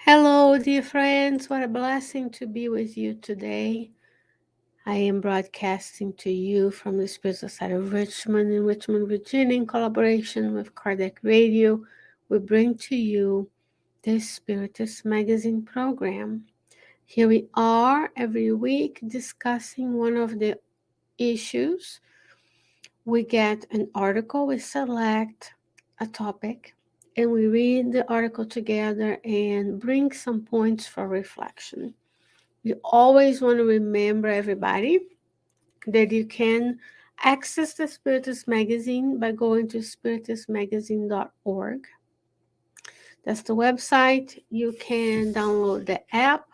Hello, dear friends. What a blessing to be with you today. I am broadcasting to you from the spiritual side of Richmond in Richmond, Virginia, in collaboration with Kardec Radio. We bring to you the Spiritist magazine program. Here we are every week discussing one of the issues. We get an article, we select a topic, and we read the article together and bring some points for reflection. You always want to remember, everybody, that you can access the Spiritist magazine by going to spiritistmagazine.org. That's the website. You can download the app,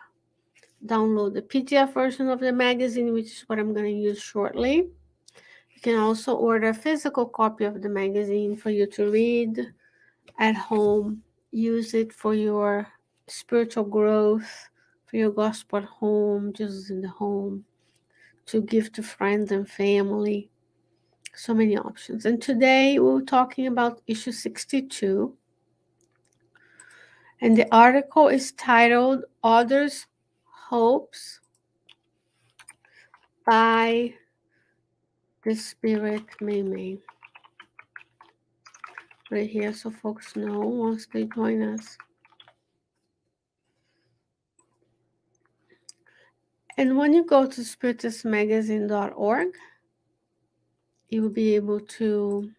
download the PDF version of the magazine, which is what I'm going to use shortly. You can also order a physical copy of the magazine for you to read at home. Use it for your spiritual growth, for your gospel at home, just in the home, to give to friends and family. So many options. And today we're talking about issue 62. And the article is titled Others' Hopes by the Spirit MeiMei. Right here so folks know once they join us. And when you go to spiritistmagazine.org, you will be able to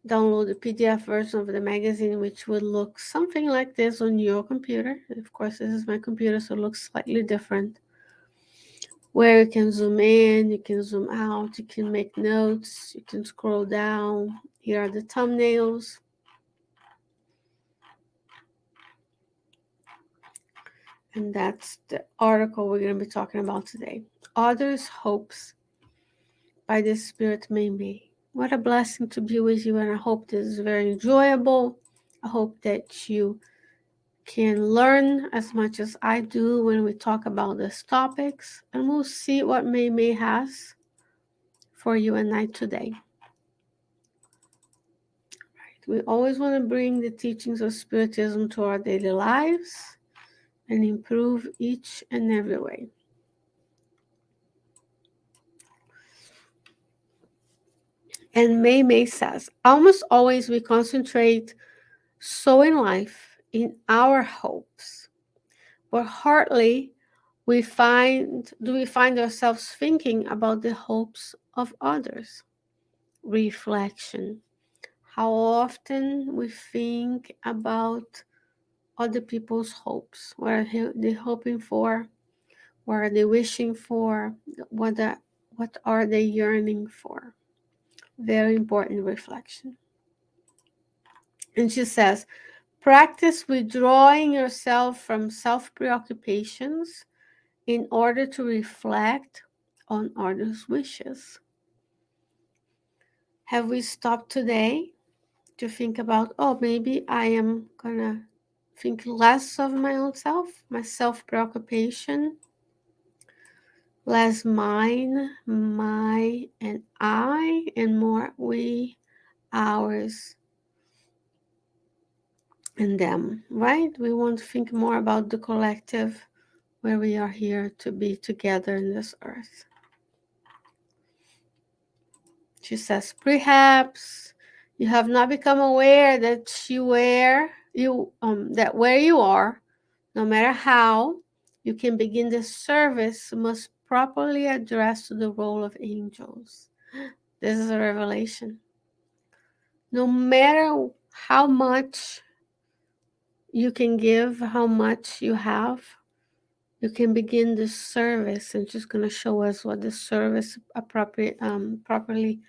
download the PDF version of the magazine, which would look something like this on your computer. Of course, this is my computer, so it looks slightly different. Where you can zoom in, you can zoom out, you can make notes, you can scroll down. Here are the thumbnails. And that's the article we're going to be talking about today. Others' Hopes by the Spirit MeiMei. What a blessing to be with you, and I hope this is very enjoyable. I hope that you can learn as much as I do when we talk about these topics, and we'll see what MeiMei has for you and I today. Right. We always want to bring the teachings of Spiritism to our daily lives and improve each and every way. And MeiMei says, almost always we concentrate so in life in our hopes, but hardly we find ourselves thinking about the hopes of others. Reflection. How often we think about other people's hopes. What are they hoping for? What are they wishing for? What are they yearning for? Very important reflection. And she says, practice withdrawing yourself from self preoccupations in order to reflect on others' wishes. Have we stopped today to think about, oh, maybe I am gonna think less of my own self, my self preoccupation, less mine, my, and I, and more we, ours, and them, right? We want to think more about the collective where we are here to be together in this earth. She says, perhaps you have not become aware that that where you are, no matter how you can begin the service, must properly address to the role of angels. This is a revelation. No matter how much you can give, how much you have, you can begin the service. And she's going to show us what the service properly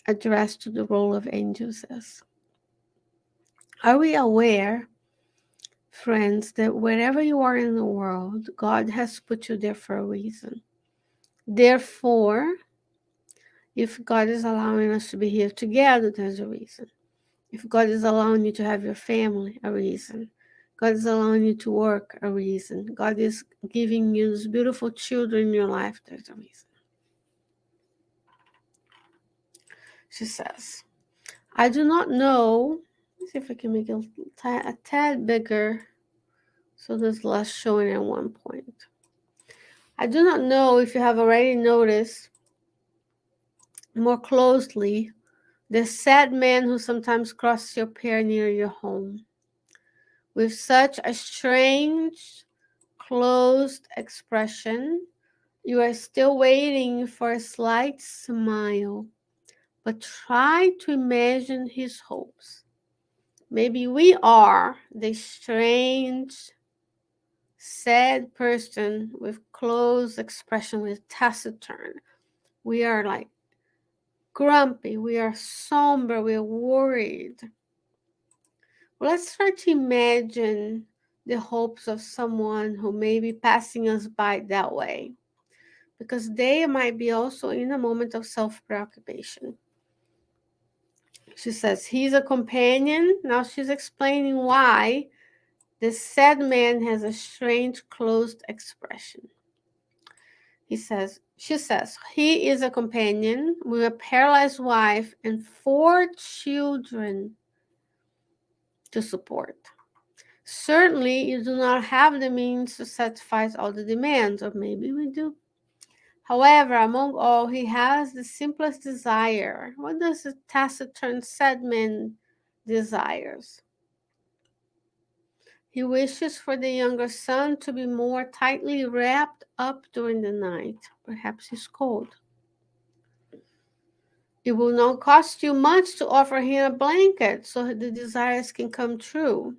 addressed to the role of angels is. Are we aware, friends, that wherever you are in the world, God has put you there for a reason? Therefore, if God is allowing us to be here together, there's a reason. If God is allowing you to have your family, a reason. God is allowing you to work, a reason. God is giving you these beautiful children in your life, there's a reason. She says, I do not know. Let's see if I can make it a tad bigger So this last showing at one point. I do not know if you have already noticed more closely the sad man who sometimes crosses your path near your home with such a strange, closed expression. You are still waiting for a slight smile, but try to imagine his hopes. Maybe we are the strange, sad person with closed expression, with taciturn. We are like grumpy, we are somber, we are worried. Let's try to imagine the hopes of someone who may be passing us by that way, because they might be also in a moment of self-preoccupation. She says, he's a companion. Now she's explaining why the sad man has a strange closed expression. She says, he is a companion with a paralyzed wife and 4 children to support. Certainly, you do not have the means to satisfy all the demands, or maybe we do. However, among all, he has the simplest desire. What does a taciturn sad man desires? He wishes for the younger son to be more tightly wrapped up during the night. Perhaps he's cold. It will not cost you much to offer him a blanket so the desires can come true.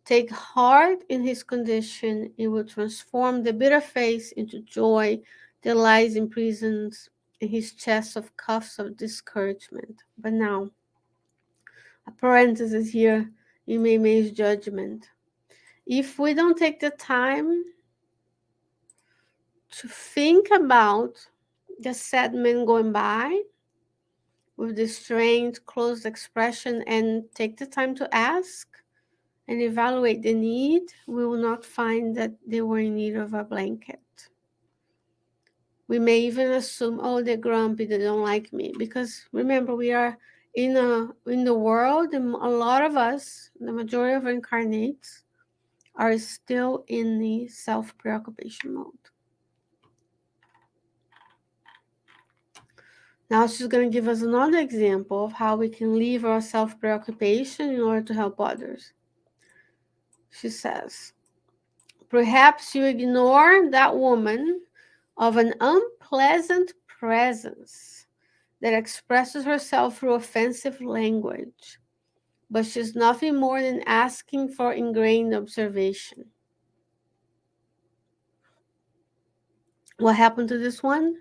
Take heart in his condition. It will transform the bitter face into joy that lies imprisoned in his chest of cuffs of discouragement. But now, a parenthesis here in MeiMei's judgment. If we don't take the time to think about the sad man going by with this strange closed expression and take the time to ask and evaluate the need, we will not find that they were in need of a blanket. We may even assume, oh, they're grumpy, they don't like me. Because remember, we are in the world, and a lot of us, the majority of incarnates, are still in the self-preoccupation mode. Now she's going to give us another example of how we can leave our self-preoccupation in order to help others. She says, perhaps you ignore that woman of an unpleasant presence that expresses herself through offensive language, but she's nothing more than asking for ingrained observation. What happened to this one?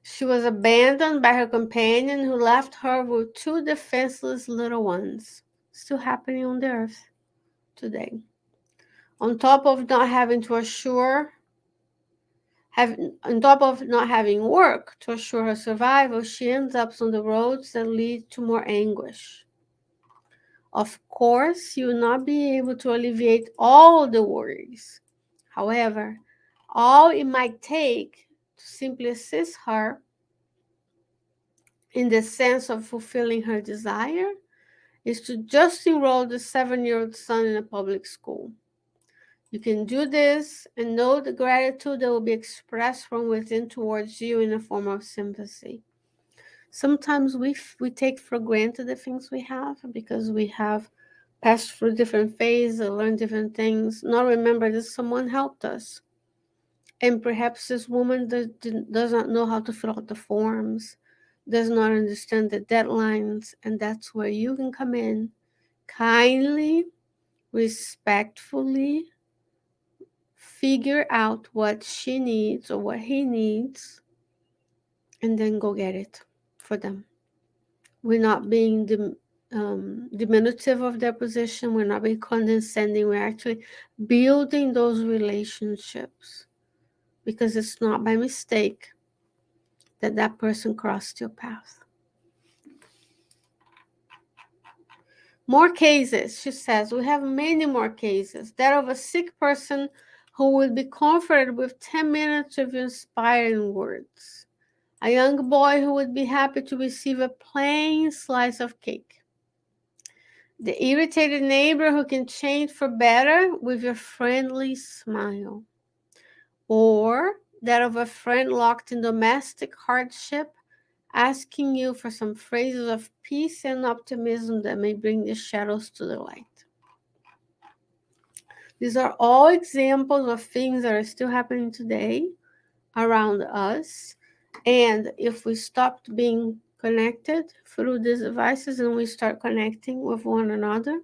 She was abandoned by her companion who left her with 2 defenseless little ones. Still happening on the earth today. On top of not having work to assure her survival, she ends up on the roads that lead to more anguish. Of course, you will not be able to alleviate all the worries. However, all it might take to simply assist her in the sense of fulfilling her desire is to just enroll the 7-year-old son in a public school. You can do this and know the gratitude that will be expressed from within towards you in a form of sympathy. Sometimes we take for granted the things we have because we have passed through different phases, learned different things, not remember that someone helped us. And perhaps this woman does not know how to fill out the forms, does not understand the deadlines, and that's where you can come in kindly, respectfully, figure out what she needs or what he needs, and then go get it for them. We're not being diminutive of their position. We're not being condescending. We're actually building those relationships because it's not by mistake that that person crossed your path. More cases, she says. We have many more cases. That of a sick person who will be comforted with 10 minutes of inspiring words. A young boy who would be happy to receive a plain slice of cake. The irritated neighbor who can change for better with your friendly smile. Or that of a friend locked in domestic hardship, asking you for some phrases of peace and optimism that may bring the shadows to the light. These are all examples of things that are still happening today around us. And if we stopped being connected through these devices and we start connecting with one another,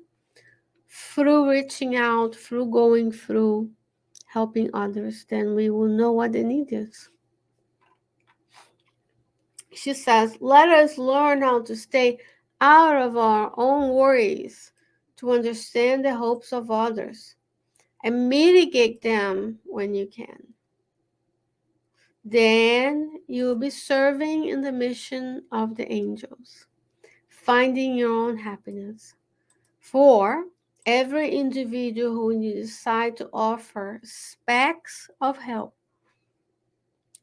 through reaching out, through going through, helping others, then we will know what the need is. She says, let us learn how to stay out of our own worries, to understand the hopes of others and mitigate them when you can. Then you'll be serving in the mission of the angels, finding your own happiness. For every individual who you decide to offer specks of help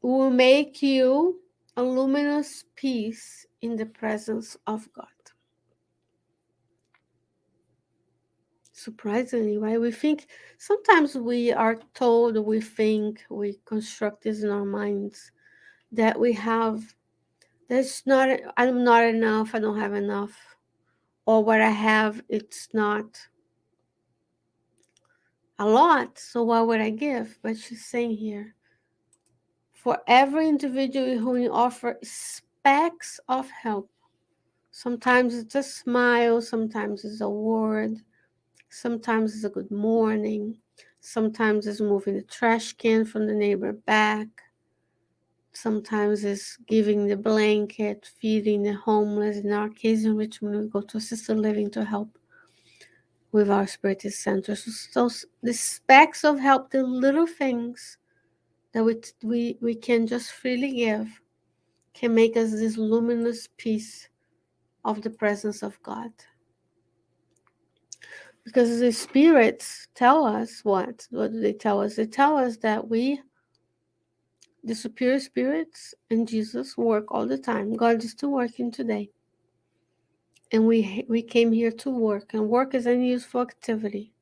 will make you a luminous piece in the presence of God. Surprisingly, right? We think sometimes we are told, we think, we construct this in our minds that we have, there's not, I'm not enough, I don't have enough, or what I have, it's not a lot, so why would I give? But she's saying here, for every individual who you offer specks of help, sometimes it's a smile, sometimes it's a word, sometimes it's a good morning, sometimes it's moving the trash can from the neighbor back, sometimes it's giving the blanket, feeding the homeless. In our case in Richmond, we go to assisted living to help with our Spiritist centers. So the specks of help, the little things that we can just freely give, can make us this luminous piece of the presence of God. Because the spirits tell us what? What do they tell us? They tell us that we, the superior spirits and Jesus, work all the time. God is still working today. And we came here to work, and work is a useful activity.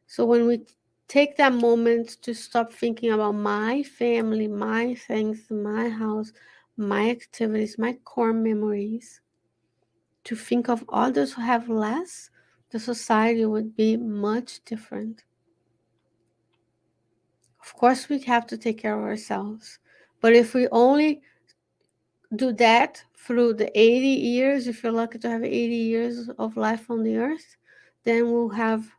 So when we take that moment to stop thinking about my family, my things, my house, my activities, my core memories, to think of others who have less, the society would be much different. Of course, we have to take care of ourselves. But if we only do that through the 80 years, if you're lucky to have 80 years of life on the earth, then we'll have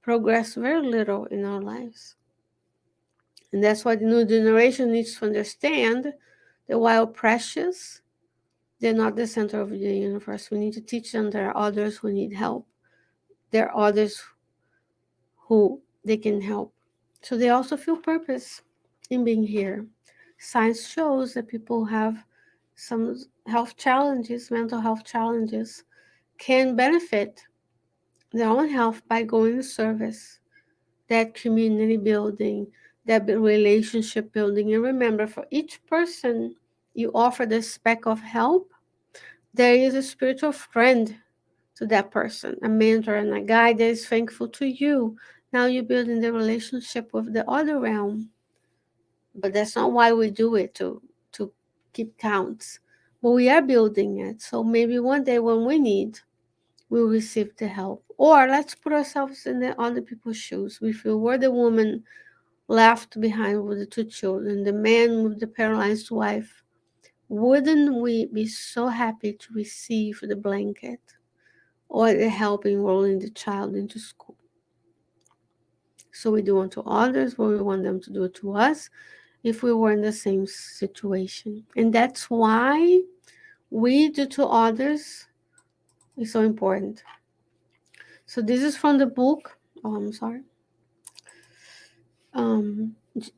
progressed very little in our lives. And that's why the new generation needs to understand that while precious, they're not the center of the universe. We need to teach them there are others who need help. There are others who they can help. So they also feel purpose in being here. Science shows that people have some health challenges, mental health challenges, can benefit their own health by going to service, that community building, that relationship building. And remember, for each person you offer the speck of help, there is a spiritual friend to that person, a mentor and a guide that is thankful to you. Now you're building the relationship with the other realm. But that's not why we do it, to keep counts. But we are building it. So maybe one day when we need, we'll receive the help. Or let's put ourselves in the other people's shoes. If we were the woman left behind with the two children, the man with the paralyzed wife, wouldn't we be so happy to receive the blanket or the help enrolling the child into school? So we do unto others what we want them to do to us if we were in the same situation. And that's why we do to others is so important. So this is from the book. Oh, I'm sorry.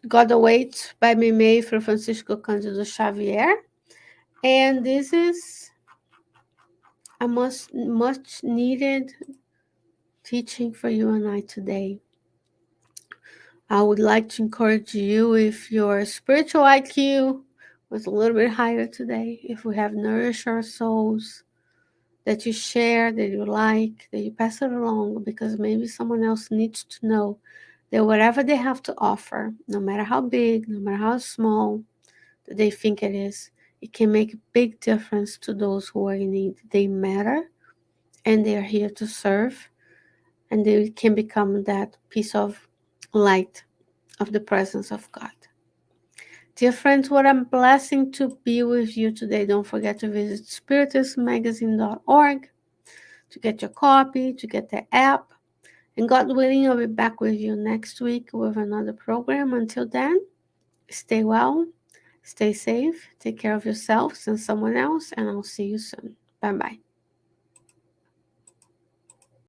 God Awaits by MeiMei for Francisco Cândido Xavier. And this is a much needed teaching for you and I today. I would like to encourage you, if your spiritual IQ was a little bit higher today, if we have nourished our souls, that you share, that you like, that you pass it along, because maybe someone else needs to know that whatever they have to offer, no matter how big, no matter how small that they think it is, it can make a big difference to those who are in need. They matter, and they are here to serve, and they can become that piece of light of the presence of God. Dear friends, what a blessing to be with you today. Don't forget to visit spiritistmagazine.org to get your copy, to get the app. And God willing, I'll be back with you next week with another program. Until then, stay well, stay safe, take care of yourselves and someone else, and I'll see you soon. Bye-bye.